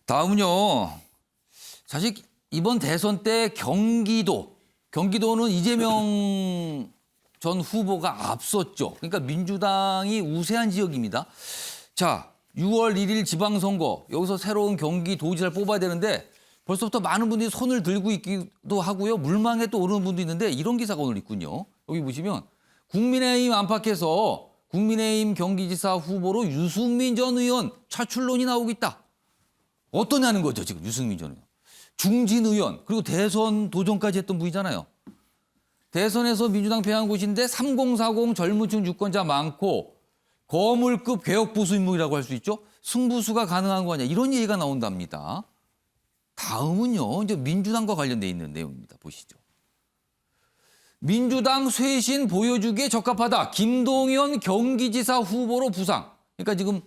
다음은요. 사실 이번 대선 때 경기도는 이재명 전 후보가 앞섰죠. 그러니까 민주당이 우세한 지역입니다. 자, 6월 1일 지방선거 여기서 새로운 경기도지사를 뽑아야 되는데 벌써부터 많은 분들이 손을 들고 있기도 하고요. 물망에 또 오르는 분도 있는데 이런 기사가 오늘 있군요. 여기 보시면 국민의힘 안팎에서 국민의힘 경기지사 후보로 유승민 전 의원 차출론이 나오고 있다. 어떠냐는 거죠, 지금 유승민 전 의원. 중진 의원, 그리고 대선 도전까지 했던 분이잖아요. 대선에서 민주당 패한 곳인데 3040 젊은층 유권자 많고 거물급 개혁 보수 인물이라고 할 수 있죠. 승부수가 가능한 거 아니야. 이런 얘기가 나온답니다. 다음은요. 이제 민주당과 관련돼 있는 내용입니다. 보시죠. 민주당 쇄신 보여주기에 적합하다. 김동연 경기지사 후보로 부상. 그러니까 지금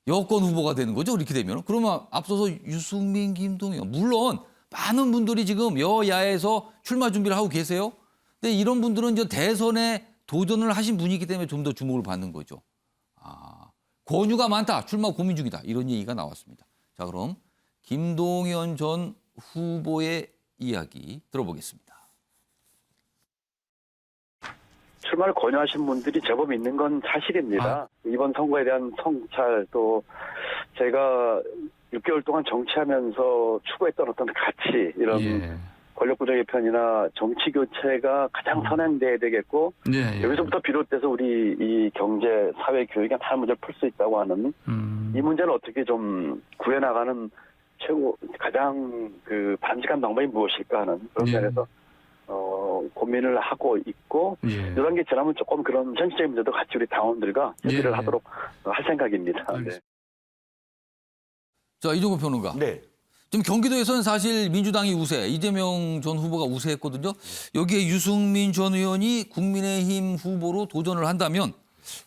여권 후보가 되는 거죠. 이렇게 되면. 그러면 앞서서 유승민, 김동연. 물론 많은 분들이 지금 여야에서 출마 준비를 하고 계세요. 근데 이런 분들은 이제 대선에 도전을 하신 분이기 때문에 좀 더 주목을 받는 거죠. 권유가 많다. 출마 고민 중이다. 이런 얘기가 나왔습니다. 자, 그럼 김동연 전 후보의 이야기 들어보겠습니다. 출마를 권유하신 분들이 제법 있는 건 사실입니다. 이번 선거에 대한 성찰, 또 제가 6개월 동안 정치하면서 추구했던 어떤 가치, 이런 권력구조 개편이나 정치 교체가 가장 선행돼야 되겠고, 여기서부터 비롯돼서 우리 이 경제, 사회, 교육의 다른 문제를 풀 수 있다고 하는 이 문제를 어떻게 좀 구해나가는 가장 바람직한 방법이 무엇일까 하는 그런 면에서 고민을 하고 있고, 이런 게 지나면 조금 그런 현실적인 문제도 같이 우리 당원들과 협의를 하도록 할 생각입니다. 네. 자, 이종호 평론가. 네. 지금 경기도에서는 사실 민주당이 우세, 이재명 전 후보가 우세했거든요. 여기에 유승민 전 의원이 국민의힘 후보로 도전을 한다면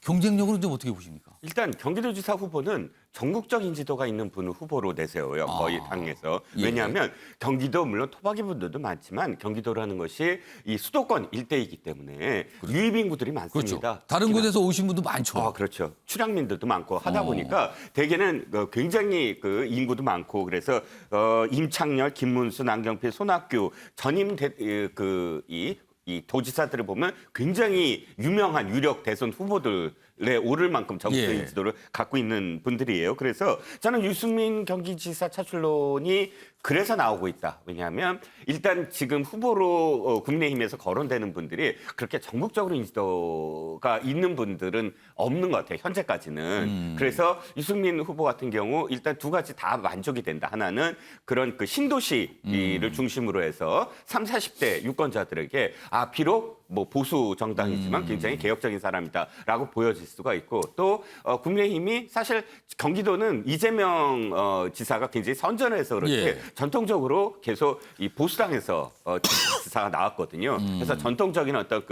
경쟁력으로 좀 어떻게 보십니까? 일단 경기도지사 후보는 전국적 인지도가 있는 분을 후보로 내세워요. 거의 당에서. 왜냐하면 경기도 물론 토박이 분들도 많지만 경기도라는 것이 이 수도권 일대이기 때문에 유입 인구들이 많습니다. 그렇죠. 다른 곳에서 오신 분도 많죠. 그렇죠. 출향민들도 많고 하다 보니까 대개는 굉장히 인구도 많고 그래서 임창열, 김문수, 남경필, 손학규 전임 이 도지사들을 보면 굉장히 유명한 유력 대선 후보들에 오를 만큼 전국적 인지도를 갖고 있는 분들이에요. 그래서 저는 유승민 경기지사 차출론이 그래서 나오고 있다. 왜냐하면 일단 지금 후보로 국민의힘에서 거론되는 분들이 그렇게 전국적으로 인지도가 있는 분들은 없는 것 같아요. 현재까지는. 그래서 유승민 후보 같은 경우 일단 두 가지 다 만족이 된다. 하나는 그런 신도시를 중심으로 해서 30, 40대 유권자들에게 비록 뭐 보수 정당이지만 굉장히 개혁적인 사람이다라고 보여질 수가 있고, 또 국민의힘이 사실 경기도는 이재명 지사가 굉장히 선전해서 그렇지 전통적으로 계속 이 보수당에서 지사가 나왔거든요. 그래서 전통적인 어떤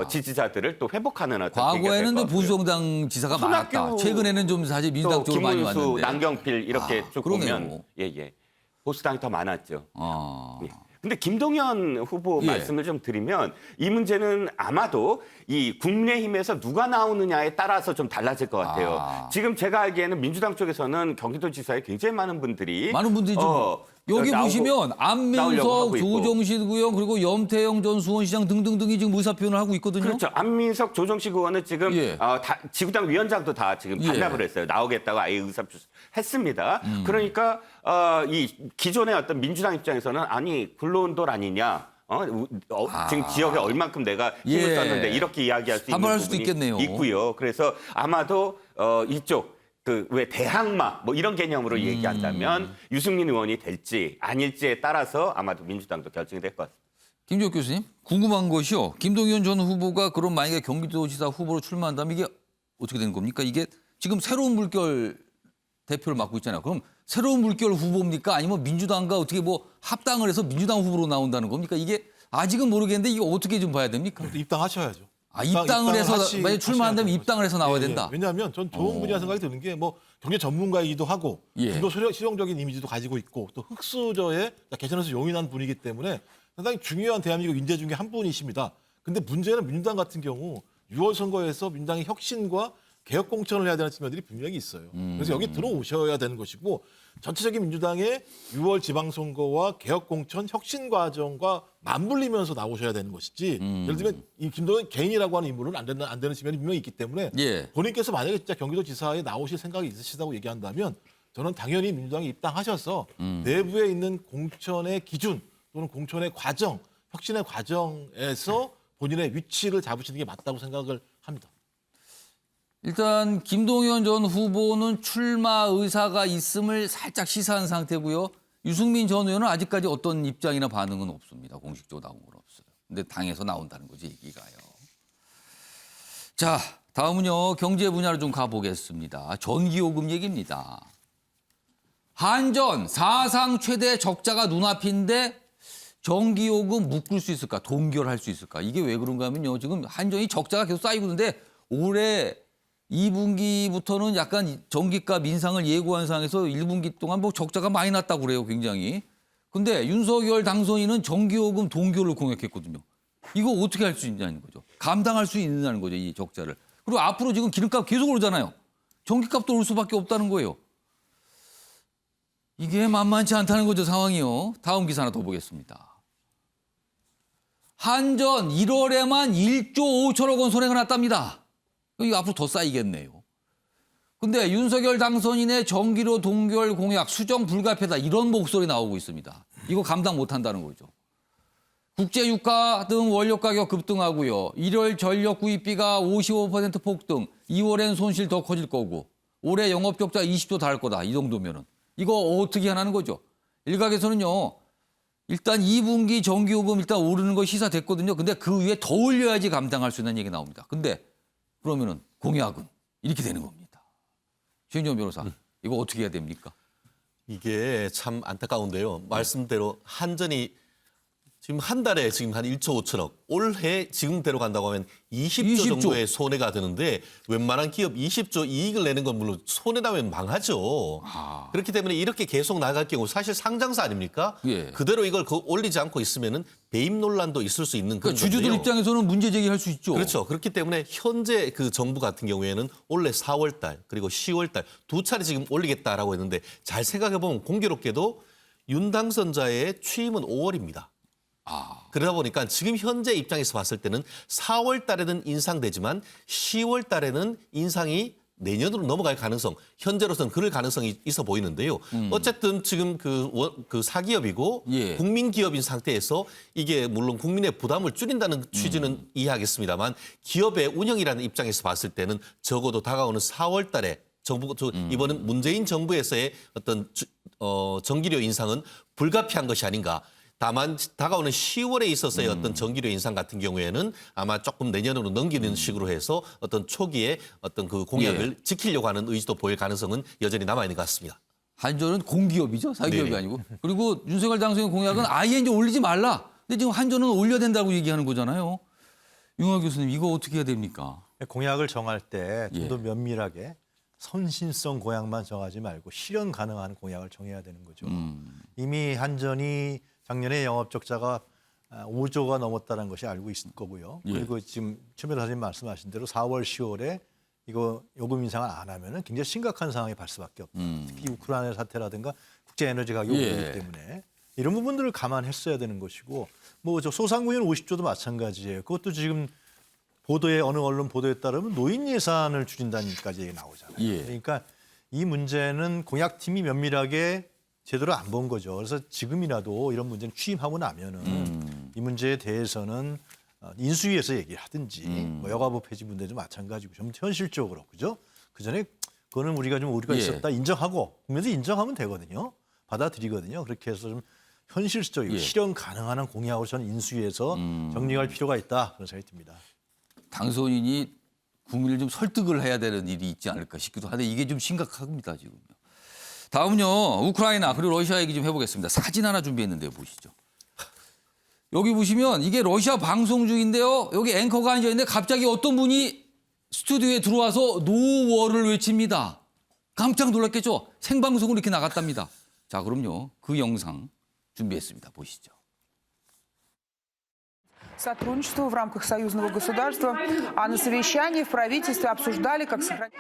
지지자들을 또 회복하는 어떤 과거에는 보수 정당 지사가 많았다. 최근에는 좀 사실 민주당 쪽으로 많이 왔는데. 김문수, 남경필 이렇게 쭉 그러네요. 보면 보수당이 더 많았죠. 근데 김동연 후보 말씀을 좀 드리면 이 문제는 아마도 이 국민의힘에서 누가 나오느냐에 따라서 좀 달라질 것 같아요. 지금 제가 알기에는 민주당 쪽에서는 경기도지사에 굉장히 많은 분들이 좀 여기 보시면 안민석, 조정식 의원 그리고 염태영 전 수원시장 등등등이 지금 의사표현을 하고 있거든요. 그렇죠. 안민석, 조정식 의원은 지금 지구당 위원장도 다 지금 반납을 했어요. 나오겠다고 아예 의사표했습니다. 그러니까 이 기존의 어떤 민주당 입장에서는 아니 불로온돌 아니냐. 지금 지역에 얼만큼 내가 힘을 썼는데 이렇게 이야기할 수 있는 부분이 있겠네요. 있고요. 그래서 아마도 이쪽 왜 대항마 뭐 이런 개념으로 얘기한다면 유승민 의원이 될지 아닐지에 따라서 아마도 민주당도 결정이 될 것 같습니다. 김지욱 교수님, 궁금한 것이요. 김동연 전 후보가 그럼 만약에 경기도지사 후보로 출마한다면 이게 어떻게 되는 겁니까? 이게 지금 새로운 물결 대표를 맡고 있잖아요. 그럼 새로운 물결 후보입니까? 아니면 민주당과 어떻게 뭐 합당을 해서 민주당 후보로 나온다는 겁니까? 이게 아직은 모르겠는데 이게 어떻게 좀 봐야 됩니까? 입당하셔야죠. 입당을 해서 만약에 출마한다면 입당을 해서 나와야 된다. 왜냐하면 전 좋은 분이라 생각이 드는 게 뭐 경제 전문가이기도 하고 좀 더 실용적인 이미지도 가지고 있고 또 흑수저의 개선에서 용인한 분이기 때문에 상당히 중요한 대한민국 인재 중에 한 분이십니다. 근데 문제는 민주당 같은 경우 6월 선거에서 민주당의 혁신과 개혁 공천을 해야 되는 측면들이 분명히 있어요. 그래서 여기 들어오셔야 되는 것이고 전체적인 민주당의 6월 지방선거와 개혁공천 혁신 과정과 맞물리면서 나오셔야 되는 것이지. 예를 들면 이 김동연 개인이라고 하는 인물은 안 되는 측면이 분명히 있기 때문에 예. 본인께서 만약에 진짜 경기도지사에 나오실 생각이 있으시다고 얘기한다면 저는 당연히 민주당에 입당하셔서 내부에 있는 공천의 기준 또는 공천의 과정, 혁신의 과정에서 본인의 위치를 잡으시는 게 맞다고 생각을 합니다. 일단 김동연 전 후보는 출마 의사가 있음을 살짝 시사한 상태고요. 유승민 전 의원은 아직까지 어떤 입장이나 반응은 없습니다. 공식적으로 나온 건 없어요. 근데 당에서 나온다는 거지 얘기가요. 자, 다음은요. 경제 분야로 좀 가보겠습니다. 전기요금 얘기입니다. 한전 사상 최대 적자가 눈앞인데 전기요금 묶을 수 있을까? 동결할 수 있을까? 이게 왜 그런가 하면요. 지금 한전이 적자가 계속 쌓이고 있는데 올해 2분기부터는 약간 전기값 인상을 예고한 상황에서 1분기 동안 뭐 적자가 많이 났다고 그래요, 굉장히. 근데 윤석열 당선인은 전기요금 동결을 공약했거든요. 이거 어떻게 할 수 있냐는 거죠. 감당할 수 있느냐는 거죠, 이 적자를. 그리고 앞으로 지금 기름값 계속 오르잖아요. 전기값도 오를 수밖에 없다는 거예요. 이게 만만치 않다는 거죠, 상황이요. 다음 기사 하나 더 보겠습니다. 한전 1월에만 1조 5천억 원 손해가 났답니다. 이거 앞으로 더 쌓이겠네요. 근데 윤석열 당선인의 전기료 동결 공약 수정 불가피하다 이런 목소리 나오고 있습니다. 이거 감당 못한다는 거죠. 국제 유가 등 원료 가격 급등하고요. 1월 전력 구입비가 55% 폭등. 2월엔 손실 더 커질 거고. 올해 영업적자 20조 달 거다. 이 정도면은. 이거 어떻게 하라는 거죠. 일각에서는요. 일단 2분기 전기요금 일단 오르는 거 시사됐거든요. 근데 그 위에 더 올려야지 감당할 수 있는 얘기 나옵니다. 근데 그러면은 공약은 이렇게 되는 겁니다. 최인정 변호사, 이거 어떻게 해야 됩니까? 이게 참 안타까운데요. 말씀대로 한전이 지금 한 달에 지금 한 1조 5천억, 올해 지금대로 간다고 하면 20조 정도의 손해가 드는데 웬만한 기업 20조 이익을 내는 건 물론 손해나면 망하죠. 그렇기 때문에 이렇게 계속 나갈 경우 사실 상장사 아닙니까? 예. 그대로 이걸 올리지 않고 있으면은 배임 논란도 있을 수 있는 그런 그러니까 주주들 건데요. 입장에서는 문제 제기할 수 있죠. 그렇죠. 그렇기 때문에 현재 그 정부 같은 경우에는 올해 4월 달 그리고 10월 달 두 차례 지금 올리겠다라고 했는데 잘 생각해 보면 공교롭게도 윤 당선자의 취임은 5월입니다. 그러다 보니까 지금 현재 입장에서 봤을 때는 4월 달에는 인상되지만 10월 달에는 인상이 내년으로 넘어갈 가능성, 현재로서는 그럴 가능성이 있어 보이는데요. 어쨌든 지금 그 사기업이고 예. 국민기업인 상태에서 이게 물론 국민의 부담을 줄인다는 취지는 이해하겠습니다만 기업의 운영이라는 입장에서 봤을 때는 적어도 다가오는 4월 달에 이번은 문재인 정부에서의 어떤 전기료 인상은 불가피한 것이 아닌가. 다만 다가오는 10월에 있어서의 어떤 전기료 인상 같은 경우에는 아마 조금 내년으로 넘기는 식으로 해서 어떤 초기에 어떤 그 공약을 지키려고 하는 의지도 보일 가능성은 여전히 남아 있는 것 같습니다. 한전은 공기업이죠. 사기업이 네. 아니고. 그리고 윤석열 당선인 공약은 아예 이제 올리지 말라. 근데 지금 한전은 올려야 된다고 얘기하는 거잖아요. 윤화 교수님, 이거 어떻게 해야 됩니까? 공약을 정할 때 좀 예. 더 면밀하게 선신성 공약만 정하지 말고 실현 가능한 공약을 정해야 되는 거죠. 이미 한전이 작년에 영업 적자가 5조가 넘었다는 것이 알고 있을 거고요. 예. 그리고 지금 최 변호사님 말씀하신 대로 4월, 10월에 이거 요금 인상을 안 하면은 굉장히 심각한 상황이 발 수밖에 없다. 특히 우크라이나 사태라든가 국제 에너지 가격이 예. 오르기 때문에 이런 부분들을 감안했어야 되는 것이고 뭐 저 소상공인 50조도 마찬가지예요. 그것도 지금 보도에 어느 언론 보도에 따르면 노인 예산을 줄인다는까지 얘기 나오잖아요. 예. 그러니까 이 문제는 공약팀이 면밀하게 제대로 안 본 거죠. 그래서 지금이라도 이런 문제는 취임하고 나면은 이 문제에 대해서는 인수위에서 얘기를 하든지 뭐 여가부 폐지 문제도 마찬가지고 좀 현실적으로 그죠? 그 전에 그거는 우리가 좀 오류가 예. 있었다 인정하고 국민도 인정하면 되거든요. 받아들이거든요. 그렇게 해서 좀 현실적이고 예. 실현 가능한 공약으로 저는 인수위에서 정리할 필요가 있다 그런 생각이 듭니다. 당선인이 국민을 좀 설득을 해야 되는 일이 있지 않을까 싶기도 한데 이게 좀 심각합니다, 지금요. 다음은요. 우크라이나 그리고 러시아 얘기 좀 해보겠습니다. 사진 하나 준비했는데요. 보시죠. 여기 보시면 이게 러시아 방송 중인데요. 여기 앵커가 앉아있는데 갑자기 어떤 분이 스튜디오에 들어와서 노워를 외칩니다. 깜짝 놀랐겠죠. 생방송으로 이렇게 나갔답니다. 자, 그럼요. 그 영상 준비했습니다. 보시죠. сотрудничеству в рамках союзного государства, а на совещании в правительстве обсуждали, как сохранить...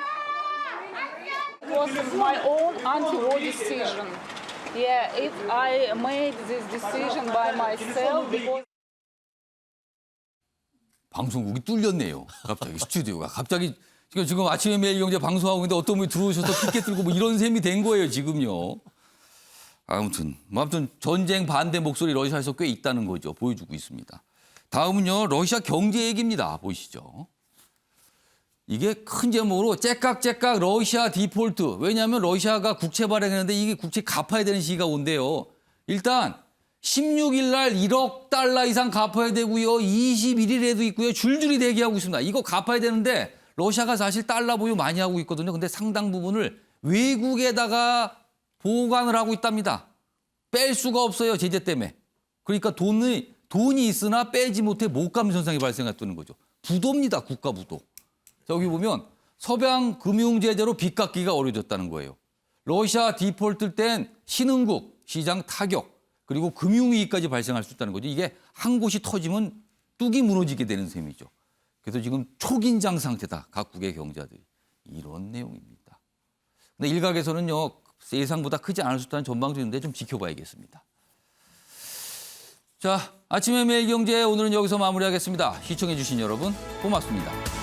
was my own anti-war decision. Yeah, if I made this decision by myself because 방송국이 뚫렸네요. 갑자기 스튜디오가 갑자기 지금 아침에 매일경제 방송하고 있는데 어떤 분이 들어오셔서 피켓 들고 뭐 이런 셈이 된 거예요 지금요. 아무튼 전쟁 반대 목소리 러시아에서 꽤 있다는 거죠. 보여주고 있습니다. 다음은요 러시아 경제 얘기입니다. 보이시죠? 이게 큰 제목으로 째깍째깍 러시아 디폴트. 왜냐하면 러시아가 국채 발행했는데 이게 국채 갚아야 되는 시기가 온대요. 일단 16일 날 1억 달러 이상 갚아야 되고요. 21일에도 있고요. 줄줄이 대기하고 있습니다. 이거 갚아야 되는데 러시아가 사실 달러 보유 많이 하고 있거든요. 근데 상당 부분을 외국에다가 보관을 하고 있답니다. 뺄 수가 없어요. 제재 때문에. 그러니까 돈이 있으나 빼지 못해 못감 현상이 발생했다는 거죠. 부도입니다. 국가 부도. 자, 여기 보면 서방 금융 제재로 빚 갚기가 어려워졌다는 거예요. 러시아 디폴트 땐 신흥국, 시장 타격, 그리고 금융위기까지 발생할 수 있다는 거죠. 이게 한 곳이 터지면 뚝이 무너지게 되는 셈이죠. 그래서 지금 초긴장 상태다. 각국의 경제자들이. 이런 내용입니다. 근데 일각에서는요. 예상보다 크지 않을 수 있다는 전망도 있는데 좀 지켜봐야겠습니다. 자, 아침의 매일경제 오늘은 여기서 마무리하겠습니다. 시청해 주신 여러분 고맙습니다.